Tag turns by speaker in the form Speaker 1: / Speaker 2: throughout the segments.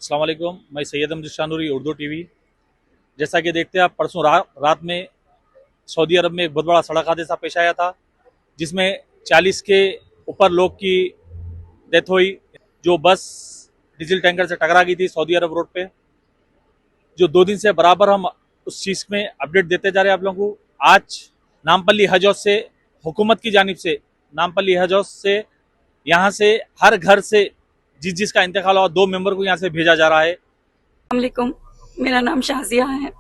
Speaker 1: अस्सलाम वालेकुम। मैं सैयद अमजद शानूरी, उर्दू टीवी। जैसा कि देखते हैं आप, परसों रात में सऊदी अरब में एक बहुत बड़ा सड़क हादसा पेश आया था, जिसमें 40 के ऊपर लोग की डेथ हुई। जो बस डीजल टैंकर से टकरा गई थी सऊदी अरब रोड पे। जो 2 दिन से बराबर हम उस चीज़ में अपडेट देते जा रहे हैं आप लोगों को। आज नामपल्ली हज हाउस से, हुकूमत की जानिब से, नामपल्ली हज हाउस से, यहाँ से हर घर से जिसका इंतकाल हुआ 2 मेंबर को यहाँ से भेजा जा रहा है।
Speaker 2: अस्सलामुअलैकुम, मेरा नाम शाजिया है।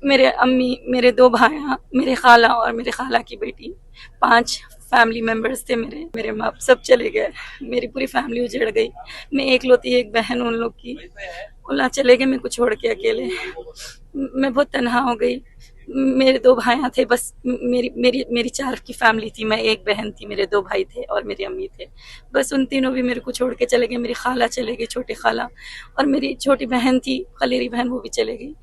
Speaker 2: मेरे अम्मी, मेरे 2 भाइयाँ, मेरे खाला और मेरे खाला की बेटी, 5 फैमिली मेम्बर्स थे। मेरे माँ बाप सब चले गए। मेरी पूरी फैमिली उजड़ गई। मैं एकलौती एक बहन उन लोग की। उल्ला चले गए मेरे को छोड़ के अकेले। मैं बहुत तनहा हो गई। मेरे 2 भाइयाँ थे, बस मेरी मेरी मेरी 4 की फैमिली थी। मैं एक बहन थी, मेरे 2 भाई थे और मेरी अम्मी थे। बस उन तीनों भी मेरे को छोड़ के चले गए। मेरी खाला चले गई, छोटी खाला, और मेरी छोटी बहन थी, खलेरी बहन, वो भी चले गई।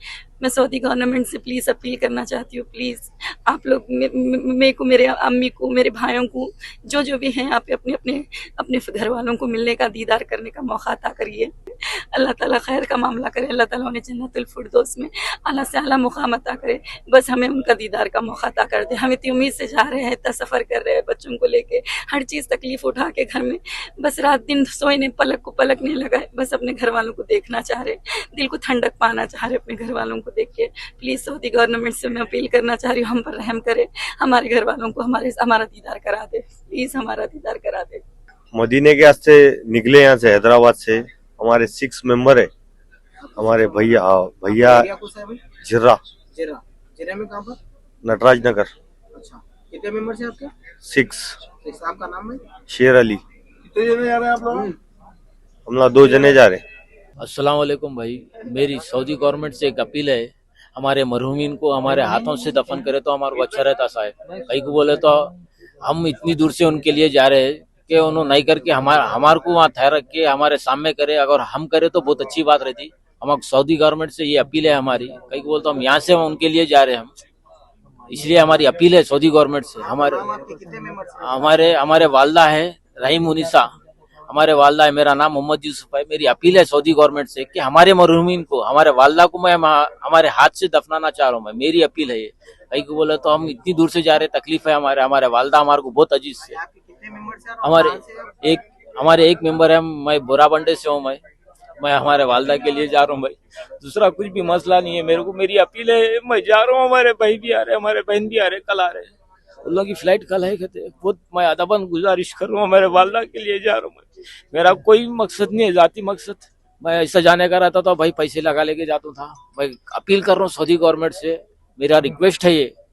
Speaker 2: मैं सऊदी गवर्नमेंट से प्लीज़ अपील करना चाहती हूँ, प्लीज़ आप लोग मेरे को, मेरे अम्मी को, मेरे भाइयों को, जो भी हैं, आप अपने अपने अपने घर वालों को मिलने का, दीदार करने का मौका अता करिए। अल्लाह ताला खैर का मामला करे। अल्लाह ताला उन्हें जन्नतुल फिरदौस में आला से आला मुकाम अता करे। बस हमें उनका दीदार का मौका अता कर दे। हम इतनी उम्मीद से जा रहे हैं, इतना सफ़र कर रहे हैं बच्चों को लेके, हर चीज़ तकलीफ उठा के घर में, बस रात दिन सोए नहीं, पलक को पलक नहीं लगाए, बस अपने घर वालों को देखना चाह रहे, दिल को ठंडक पाना चाह रहे अपने घर वालों को देख के। प्लीज़ सऊदी गवर्नमेंट से मैं अपील करना चाह रही हूँ, हम पर रहम करे, हमारे घर वालों को हमारा दीदार करा दे, प्लीज़ हमारा दीदार करा दे।
Speaker 3: मदीने के वास्ते निकले यहाँ से, हैदराबाद से। हमारे 6 मेंबर है। हमारे भैया भैया
Speaker 4: एरिया कौन सा है भाई?
Speaker 3: जिर्रा
Speaker 4: जीरा। जीरा में कहाँ पर?
Speaker 3: नटराज नगर
Speaker 4: अच्छा, कितने मेंबर्स हैं आपके?
Speaker 3: 6।
Speaker 4: आपका नाम है?
Speaker 3: शेर अली।
Speaker 4: कितने जने जा रहे हैं आप लोग?
Speaker 3: हम लोग 2 जने जा रहे।
Speaker 5: अस्सलाम वालेकुम भाई। मेरी सऊदी गवर्नमेंट से एक अपील है, हमारे मरहूमीन को हमारे हाथों से दफन करे तो हमारे को अच्छा रहता साहब। कहीं को बोले तो हम इतनी दूर से उनके लिए जा रहे हैं कि उन्होंने नहीं करके हमारे को वहाँ ठहर के हमारे सामने करे। अगर हम करे तो बहुत अच्छी बात रहती। हम सऊदी गवर्नमेंट से ये अपील है हमारी। कहीं को बोलते हम यहाँ से उनके लिए जा रहे हैं, हम इसलिए हमारी अपील है सऊदी गवर्नमेंट से।
Speaker 4: आपके कितने मेंबर्स हैं?
Speaker 5: हमारे हमारे वालदा है रहीम उनिसा, हमारे वालदा है, मेरा नाम मोहम्मद यूसुफ है। मेरी अपील है सऊदी गवर्नमेंट से कि हमारे मरहूमीन को, हमारे वालदा को मैं हमारे हाथ से दफनाना चाह रहा हूँ। मैं, मेरी अपील है ये। कहीं को बोले तो हम इतनी दूर से जा रहे, तकलीफ है हमारे वालदा हमारे को बहुत अजीज से।
Speaker 4: आपके कितने मेंबर्स हैं?
Speaker 5: हमारे एक मेंबर है, मैं बोराबंडे से हूँ। मैं हमारे वालदा के लिए जा रहा हूँ भाई, दूसरा कुछ भी मसला नहीं है मेरे को। मेरी अपील है, मैं जा रहा हूँ। हमारे भाई भी आ रहे, हमारे बहन भी आ रहे, कल आ रहे। उन लोगों की फ्लाइट कल है, कहते खुद मैं अदबन गुजारिश कर रहा हूँ, मेरे वालदा के लिए जा रहा हूँ। मेरा कोई मकसद नहीं है, जाती मकसद। मैं ऐसा जाने का रहता तो भाई पैसे लगा लेके जाता था। मैं अपील कर रहा हूँ सऊदी गवर्नमेंट से, मेरा रिक्वेस्ट है ये।